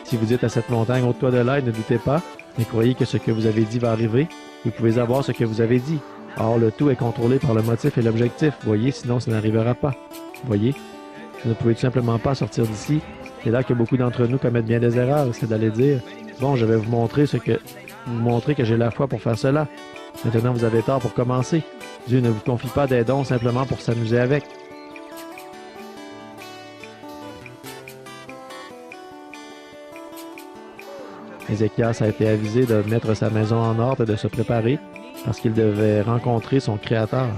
Si vous dites à cette montagne, ôte-toi de là et ne doutez pas, mais croyez que ce que vous avez dit va arriver, vous pouvez avoir ce que vous avez dit. Or, le tout est contrôlé par le motif et l'objectif, voyez, sinon ça n'arrivera pas. Voyez, vous ne pouvez tout simplement pas sortir d'ici. C'est là que beaucoup d'entre nous commettent bien des erreurs, c'est d'aller dire, bon, je vais vous montrer que j'ai la foi pour faire cela. Maintenant, vous avez tort pour commencer. Dieu ne vous confie pas des dons simplement pour s'amuser avec. Ézéchias a été avisé de mettre sa maison en ordre et de se préparer parce qu'il devait rencontrer son Créateur.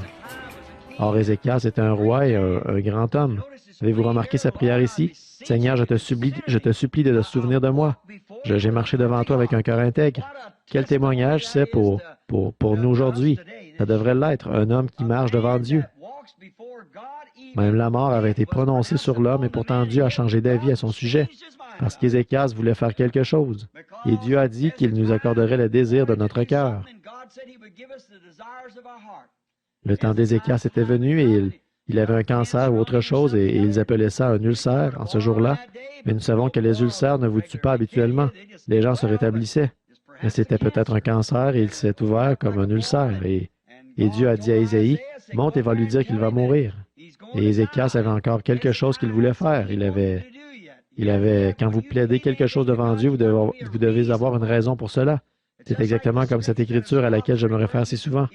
Or, Ézéchias était un roi et un grand homme. Avez-vous remarqué sa prière ici? Seigneur, je te supplie de te souvenir de moi. J'ai marché devant toi avec un cœur intègre. Quel témoignage c'est pour nous aujourd'hui? Ça devrait l'être, un homme qui marche devant Dieu. Même la mort avait été prononcée sur l'homme et pourtant Dieu a changé d'avis à son sujet parce qu'Ézéchias voulait faire quelque chose. Et Dieu a dit qu'il nous accorderait les désirs de notre cœur. Le temps d'Ézéchias était venu et il avait un cancer ou autre chose et ils appelaient ça un ulcère en ce jour-là. Mais nous savons que les ulcères ne vous tuent pas habituellement. Les gens se rétablissaient. Mais c'était peut-être un cancer et il s'est ouvert comme un ulcère. Et Dieu a dit à Ésaïe, « Monte et va lui dire qu'il va mourir. » Et Ézéchias avait encore quelque chose qu'il voulait faire. Quand vous plaidez quelque chose devant Dieu, vous devez avoir une raison pour cela. C'est exactement comme cette écriture à laquelle je me réfère si souvent.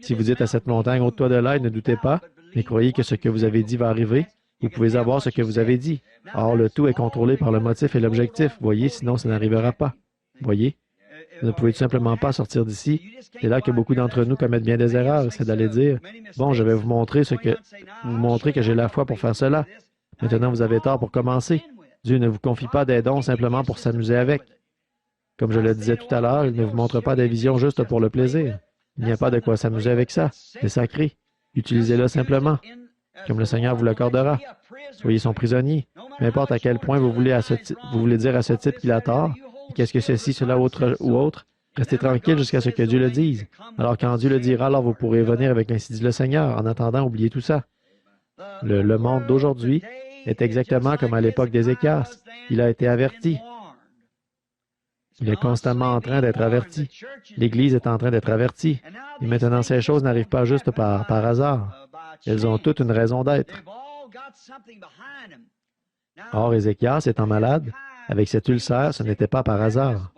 Si vous dites à cette montagne, ôte-toi de là et ne doutez pas, mais croyez que ce que vous avez dit va arriver, vous pouvez avoir ce que vous avez dit. Or, le tout est contrôlé par le motif et l'objectif, voyez, sinon ça n'arrivera pas. Voyez, vous ne pouvez tout simplement pas sortir d'ici. C'est là que beaucoup d'entre nous commettent bien des erreurs, c'est d'aller dire, bon, je vais vous montrer que j'ai la foi pour faire cela. Maintenant, vous avez tort pour commencer. Dieu ne vous confie pas des dons simplement pour s'amuser avec. Comme je le disais tout à l'heure, il ne vous montre pas des visions juste pour le plaisir. Il n'y a pas de quoi s'amuser avec ça. C'est sacré. Utilisez-le simplement, comme le Seigneur vous l'accordera. Soyez son prisonnier. Peu importe à quel point vous voulez dire à ce type qu'il a tort, qu'est-ce que ceci, cela ou autre, restez tranquille jusqu'à ce que Dieu le dise. Alors quand Dieu le dira, alors vous pourrez venir avec ainsi dit le Seigneur. En attendant, oubliez tout ça. Le monde d'aujourd'hui est exactement comme à l'époque d'Ézéchias. Il a été averti. Il est constamment en train d'être averti. L'Église est en train d'être avertie. Et maintenant, ces choses n'arrivent pas juste par hasard. Elles ont toutes une raison d'être. Or, Ézéchias étant malade, avec cet ulcère, ce n'était pas par hasard.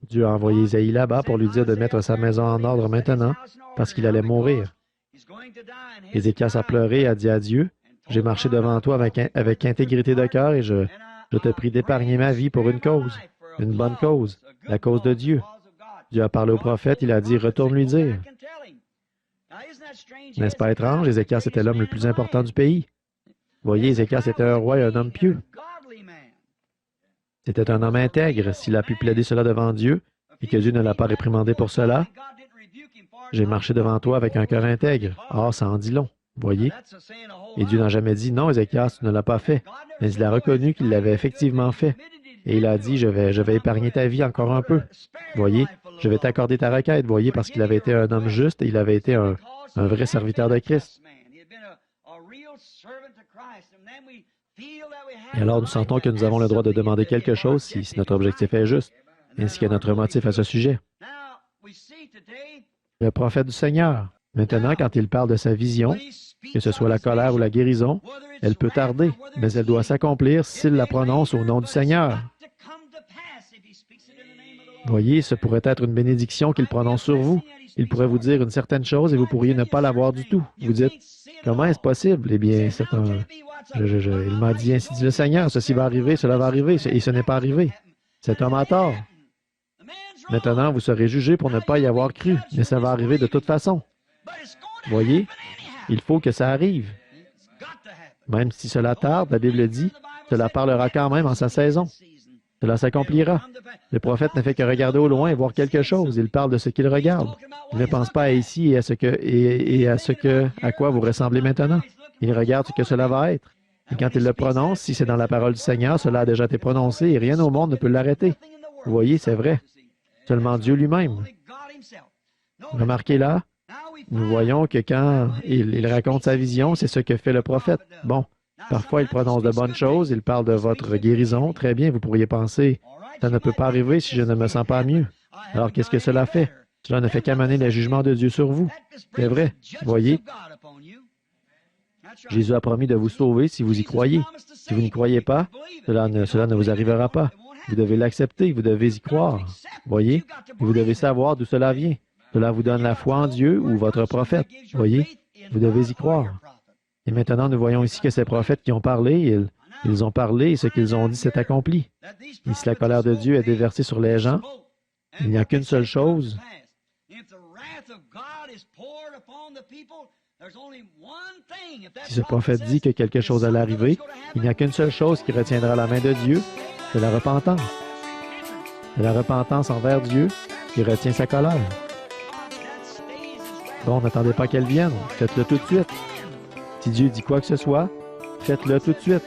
Dieu a envoyé Isaïe là-bas pour lui dire de mettre sa maison en ordre maintenant, parce qu'il allait mourir. Ézéchias a pleuré et a dit à Dieu, « J'ai marché devant toi avec intégrité de cœur et je te prie d'épargner ma vie pour une cause, une bonne cause, la cause de Dieu. » Dieu a parlé au prophète, il a dit, « Retourne lui dire. » N'est-ce pas étrange? Ézéchias était l'homme le plus important du pays. Voyez, Ézéchias était un roi et un homme pieux. C'était un homme intègre. S'il a pu plaider cela devant Dieu et que Dieu ne l'a pas réprimandé pour cela, j'ai marché devant toi avec un cœur intègre. Or, ça en dit long. Voyez? Et Dieu n'a jamais dit, non, Ézéchias, tu ne l'as pas fait. Mais il a reconnu qu'il l'avait effectivement fait. Et il a dit, je vais épargner ta vie encore un peu. Voyez? Je vais t'accorder ta requête. Voyez? Parce qu'il avait été un homme juste et il avait été un vrai serviteur de Christ. Et alors, nous sentons que nous avons le droit de demander quelque chose si notre objectif est juste, ainsi que notre motif à ce sujet. Le prophète du Seigneur. Maintenant, quand il parle de sa vision, que ce soit la colère ou la guérison, elle peut tarder, mais elle doit s'accomplir s'il la prononce au nom du Seigneur. Voyez, ce pourrait être une bénédiction qu'il prononce sur vous. Il pourrait vous dire une certaine chose et vous pourriez ne pas l'avoir du tout. Vous dites, comment est-ce possible? Eh bien, c'est un... il m'a dit, ainsi dit le Seigneur, ceci va arriver, cela va arriver, et ce n'est pas arrivé. Cet homme a tort. Maintenant, vous serez jugé pour ne pas y avoir cru, mais ça va arriver de toute façon. Voyez, il faut que ça arrive. Même si cela tarde, la Bible dit, cela parlera quand même en sa saison. Cela s'accomplira. Le prophète ne fait que regarder au loin et voir quelque chose. Il parle de ce qu'il regarde. Il ne pense pas à ici et à quoi vous ressemblez maintenant. Il regarde ce que cela va être. Et quand il le prononce, si c'est dans la parole du Seigneur, cela a déjà été prononcé et rien au monde ne peut l'arrêter. Vous voyez, c'est vrai. Seulement Dieu lui-même. Remarquez là, nous voyons que quand il raconte sa vision, c'est ce que fait le prophète. Bon, Parfois, il prononce de bonnes choses, il parle de votre guérison. Très bien, vous pourriez penser, ça ne peut pas arriver si je ne me sens pas mieux. Alors, qu'est-ce que cela fait? Cela ne fait qu'amener le jugement de Dieu sur vous. C'est vrai. Voyez, Jésus a promis de vous sauver si vous y croyez. Si vous n'y croyez pas, cela ne vous arrivera pas. Vous devez l'accepter, vous devez y croire. Voyez, vous devez savoir d'où cela vient. Cela vous donne la foi en Dieu ou votre prophète. Voyez, vous devez y croire. Et maintenant, nous voyons ici que ces prophètes qui ont parlé, ils ont parlé et ce qu'ils ont dit s'est accompli. Et si la colère de Dieu est déversée sur les gens, il n'y a qu'une seule chose. Si ce prophète dit que quelque chose allait arriver, il n'y a qu'une seule chose qui retiendra la main de Dieu, c'est la repentance. C'est la repentance envers Dieu qui retient sa colère. Bon, n'attendez pas qu'elle vienne, faites-le tout de suite. Si Dieu dit quoi que ce soit, faites-le tout de suite.